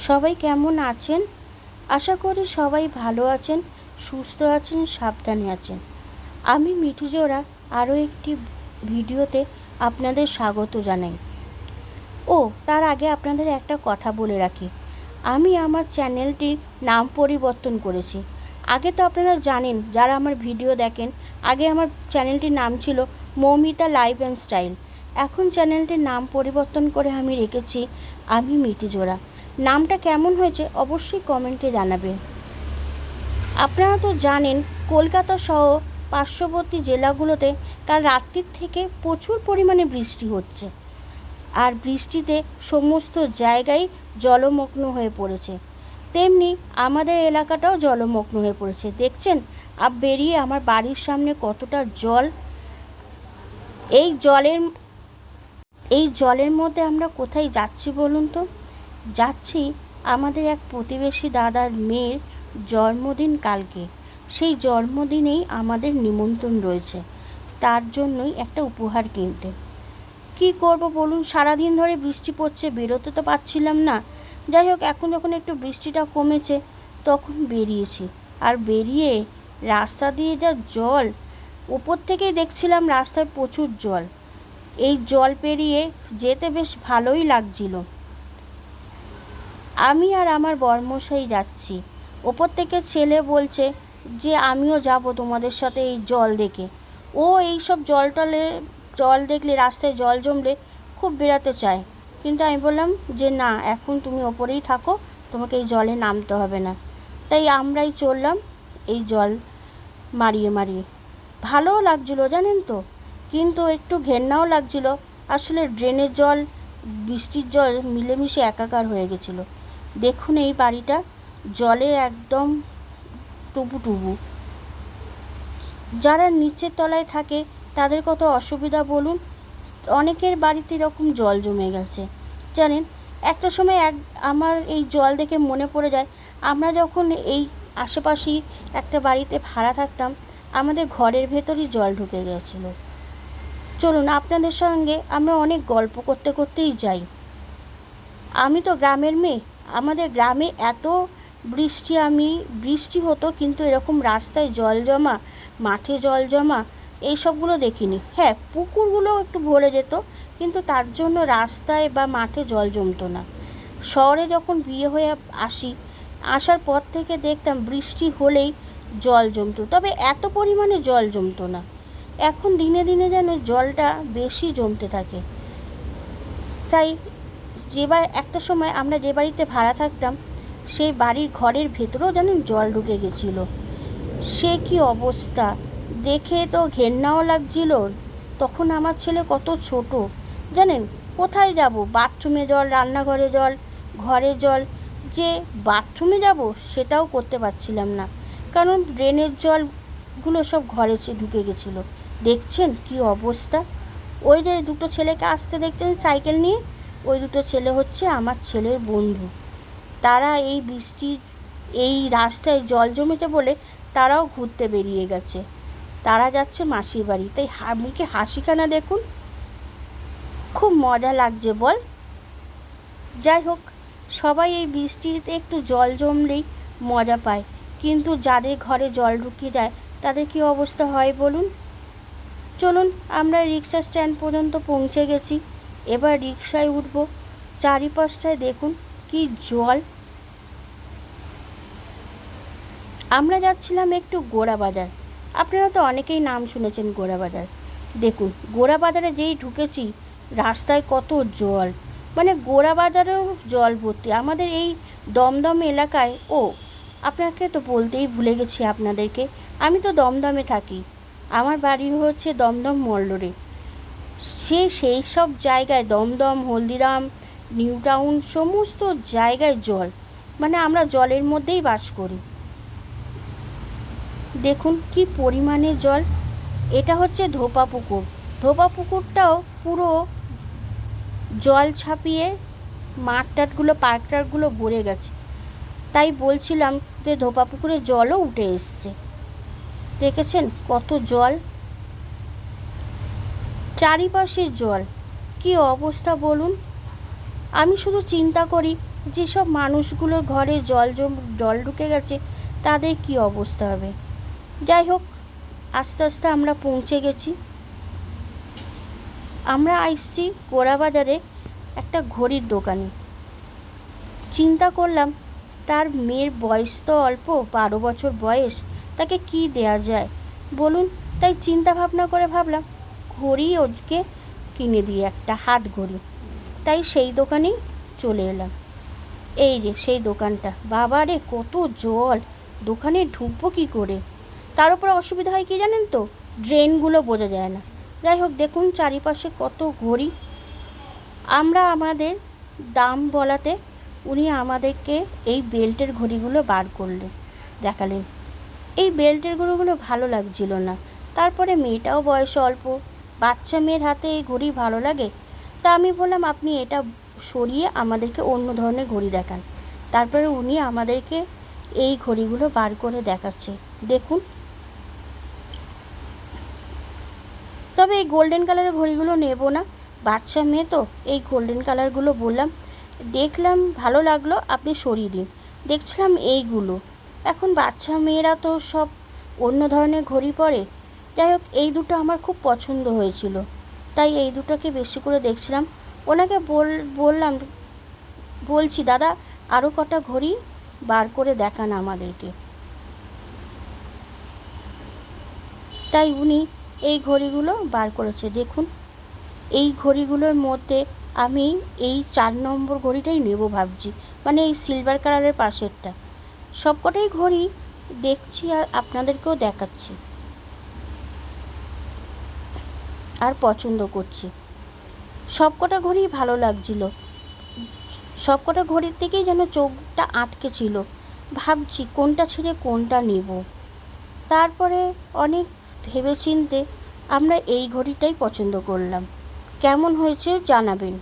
সবাই কেমন আছেন? আশা করি সবাই ভালো আছেন, সুস্থ আছেন, সাবধানে আছেন। আমি মিঠু জোড়া আরও একটি ভিডিওতে আপনাদের স্বাগত জানাই। তার আগে আপনাদের একটা কথা বলে রাখি, আমি আমার চ্যানেলটির নাম পরিবর্তন করেছি। আগে তো আপনারা জানেন, যারা আমার ভিডিও দেখেন, আগে আমার চ্যানেলটির নাম ছিল মৌমিতা লাইফ অ্যান্ড স্টাইল। এখন চ্যানেলটির নাম পরিবর্তন করে আমি রেখেছি আমি মিঠু জোড়া। নামটা কেমন হয়েছে অবশ্যই কমেন্টে জানাবেন। আপনারা তো জানেন, কলকাতা সহ পার্শ্ববর্তী জেলাগুলোতে কাল রাত্রির থেকে প্রচুর পরিমাণে বৃষ্টি হচ্ছে, আর বৃষ্টিতে সমস্ত জায়গায় জলমগ্ন হয়ে পড়েছে। তেমনি আমাদের এলাকাটাও জলমগ্ন হয়ে পড়েছে। দেখছেন বেরিয়ে আমার বাড়ির সামনে কতটা জল। এই জলের মধ্যে আমরা কোথায় যাচ্ছি বলুন তো? যাচ্ছি আমাদের এক প্রতিবেশী দাদার মেয়ের জন্মদিন কালকে। সেই জন্মদিনেই আমাদের নিমন্ত্রণ রয়েছে, তার জন্যই একটা উপহার কিনতে। কি করব বলুন, সারাদিন ধরে বৃষ্টি পড়ছে, বেরোতে তো পারছিলাম না। যাই হোক, এখন যখন একটু বৃষ্টিটা কমেছে তখন বেরিয়েছি। আর বেরিয়ে রাস্তা দিয়ে যা জল, ওপর থেকেই দেখছিলাম রাস্তায় প্রচুর জল। এই জল পেরিয়ে যেতে বেশ ভালোই লাগছিল। আমি আর আমার বরমশাই যাচ্ছি। ওপর থেকে ছেলে বলছে যে আমিও যাব তোমাদের সাথে এই জল দেখে। এই সব জল দেখলে, রাস্তায় জল জমলে খুব বেড়াতে চায়, কিন্তু আমি বললাম যে না, এখন তুমি ওপরেই থাকো, তোমাকে এই জলে নামতে হবে না। তাই আমরাই চললাম এই জল মারিয়ে মারিয়ে। ভালোও লাগছিলো জানেন তো, কিন্তু একটু ঘেন্নাও লাগছিল। আসলে ড্রেনের জল, বৃষ্টির জল মিলেমিশে একাকার হয়ে গেছিলো। দেখুন এই বাড়িটা জলে একদম টুবু। যারা নিচের তলায় থাকে তাদের কত অসুবিধা বলুন। অনেকের বাড়িতে এরকম জল জমে গেছে জানেন। একটা সময় আমার এই জল দেখে মনে পড়ে যায়, আমরা যখন এই আশেপাশেই একটা বাড়িতে ভাড়া থাকতাম, আমাদের ঘরের ভেতরই জল ঢুকে গেছিলো। চলুন আপনাদের সঙ্গে আমরা অনেক গল্প করতে করতেই যাই। আমি তো গ্রামের মেয়ে, আমাদের গ্রামে এত বৃষ্টি হতো, কিন্তু এরকম রাস্তায় জল জমা, মাঠে জল জমা, এই সবগুলো দেখিনি। হ্যাঁ, পুকুরগুলো একটু ভরে যেত, কিন্তু তার জন্য রাস্তায় বা মাঠে জল জমতো না। শহরে যখন বিয়ে হয়ে আসার পর থেকে দেখতাম বৃষ্টি হলেই জল জমতো, তবে এত পরিমাণে জল জমতো না। এখন দিনে দিনে যেন জলটা বেশি জমতে থাকে। তাই একটা সময় আমরা যে বাড়িতে ভাড়া থাকতাম, সেই বাড়ির ঘরের ভেতরেও যেন জল ঢুকে গেছিলো। সে কি অবস্থা, দেখে তো ঘেন্নাও লাগছিল। তখন আমার ছেলে কত ছোট জানেন। কোথায় যাব? বাথরুমে জল, রান্নাঘরে জল, ঘরে জল। যে বাথরুমে যাব সেটাও করতে পারছিলাম না, কারণ ড্রেনের জলগুলো সব ঘরে ঢুকে গেছিলো। দেখছেন কি অবস্থা। ওই যে দুটো ছেলেকে আসতে দেখছেন সাইকেল নিয়ে, ওই দুটো ছেলে হচ্ছে আমার ছেলের বন্ধু। তারা এই রাস্তায় জল জমেছে বলে তারাও ঘুরতে বেরিয়ে গেছে। তারা যাচ্ছে মাসির বাড়ি। তাই মুখে হাসিখানা দেখুন, খুব মজা লাগছে বল। যাই হোক, সবাই এই বৃষ্টিতে একটু জল জমলেই মজা পায়, কিন্তু যাদের ঘরে জল ঢুকে যায় তাদের কি অবস্থা হয় বলুন। চলুন, আমরা রিক্সা স্ট্যান্ড পর্যন্ত পৌঁছে গেছি। এবার রিক্সায় উঠব। চারিপাশটায় দেখুন কি জল। আমরা যাচ্ছিলাম একটু গোড়া বাজার। আপনারা তো অনেকেই নাম শুনেছেন গোড়া বাজার। দেখুন, গোড়া বাজারে যেই ঢুকেছি, রাস্তায় কত জল, মানে গোড়া বাজারেও জল ভর্তি। আমাদের এই দমদম এলাকায়, আপনাকে তো বলতেই ভুলে গেছি আপনাদেরকে, আমি তো দমদমে থাকি। আমার বাড়ি হচ্ছে দমদম মল্লরে। সেই সব জায়গায় দমদম, হলদিরাম, নিউ টাউন, সমস্ত জায়গায় জল, মানে আমরা জলের মধ্যেই বাস করি। দেখুন কি পরিমাণে জল। এটা হচ্ছে ধোপা পুকুর। ধোপা পুকুরটাও পুরো জল ছাপিয়ে মাঠটাটগুলো, পার্কটাটগুলো ভরে গেছে। তাই বলছিলাম যে ধোপা পুকুরে জলও উঠে এসছে। দেখেছেন কত জল, চারিপাশে জল, কি অবস্থা বলুন। আমি শুধু চিন্তা করি যেসব মানুষগুলোর ঘরে জল ঢুকে গেছে তাদের কি অবস্থা হবে। যাই হোক, আস্তে আস্তে আমরা পৌঁছে গেছি। আমরা আসছি গোড়াবাজারে একটা ঘড়ির দোকানে। চিন্তা করলাম তার মেয়ের বয়স তো অল্প, 12 বছর বয়স, তাকে কি দেয়া যায় বলুন। তাই চিন্তা ভাবনা করে ভাবলাম ঘড়ি ওকে কিনে দিই, একটা হাত ঘড়ি। তাই সেই দোকানেই চলে এলাম। এই রে সেই দোকানটা, বাবা রে কত জল, দোকানে ঢুকবো কী করে। তার উপরে অসুবিধা হয় কি জানেন তো, ড্রেনগুলো বোঝা যায় না। যাই হোক, দেখুন চারিপাশে কত ঘড়ি। আমরা আমাদের দাম বলাতে উনি আমাদেরকে এই বেল্টের ঘড়িগুলো বার করলেন, দেখালেন। এই বেল্টের ঘড়িগুলো ভালো লাগছিল না। তারপরে মেয়েটাও বয়স অল্প, বাচ্চা মেয়ের হাতে এই ঘড়ি ভালো লাগে। তা আমি বললাম আপনি এটা সরিয়ে আমাদেরকে অন্য ধরনের ঘড়ি দেখান। তারপরে উনি আমাদেরকে এই ঘড়িগুলো বার করে দেখাচ্ছে, দেখুন। তবে এই গোল্ডেন কালারের ঘড়িগুলো নেব না, বাচ্চা মেয়ে তো। এই গোল্ডেন কালারগুলো বললাম, দেখলাম ভালো লাগলো, আপনি সরিয়ে দিন। দেখছিলাম এইগুলো, এখন বাচ্চা মেয়েরা তো সব অন্য ধরনের ঘড়ি পরে। যাই হোক, এই দুটো আমার খুব পছন্দ হয়েছিল, তাই এই দুটোকে বেশি করে দেখছিলাম। ওনাকে বলছি দাদা আরও কটা ঘড়ি বার করে দেখান আমাদেরকে। তাই উনি এই ঘড়িগুলো বার করেছে, দেখুন। এই ঘড়িগুলোর মধ্যে আমি এই 4 নম্বর ঘড়িটাই নেব ভাবছি, মানে এই সিলভার কালারের পাশেরটা। সবকটাই ঘড়ি দেখছি আর আপনাদেরকেও দেখাচ্ছি আর পছন্দ করছি। সবকটা ঘড়ি ভালো লাগছিল, সবকটা ঘড়ির থেকেই যেন চোখটা আটকে ছিল, ভাবছি কোনটা ছেড়ে কোনটা নেব। তারপরে অনেক ভেবেচিন্তে আমরা এই ঘড়িটাই পছন্দ করলাম। কেমন হয়েছে জানাবেন।